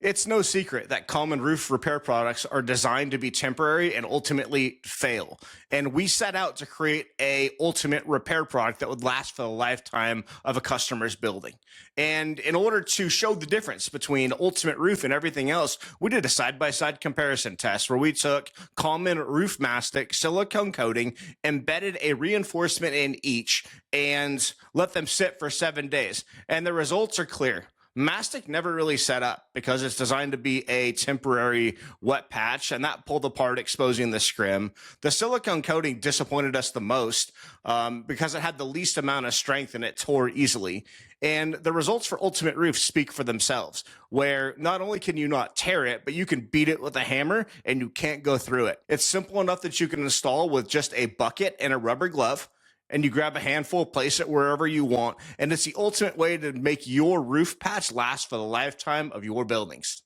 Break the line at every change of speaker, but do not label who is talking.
It's no secret that common roof repair products are designed to be temporary and ultimately fail. And we set out to create a ultimate repair product that would last for the lifetime of a customer's building. And in order to show the difference between Ultimate Roof and everything else, we did a side-by-side comparison test where we took common roof mastic, silicone coating, embedded a reinforcement in each, and let them sit for 7 days. And the results are clear. Mastic never really set up because it's designed to be a temporary wet patch, and that pulled apart, exposing the scrim. The silicone coating disappointed us the most because it had the least amount of strength and it tore easily. And the results for Ultimate Roof speak for themselves, where not only can you not tear it, but you can beat it with a hammer and you can't go through it. It's simple enough that you can install with just a bucket and a rubber glove. And you grab a handful, place it wherever you want, and it's the ultimate way to make your roof patch last for the lifetime of your buildings.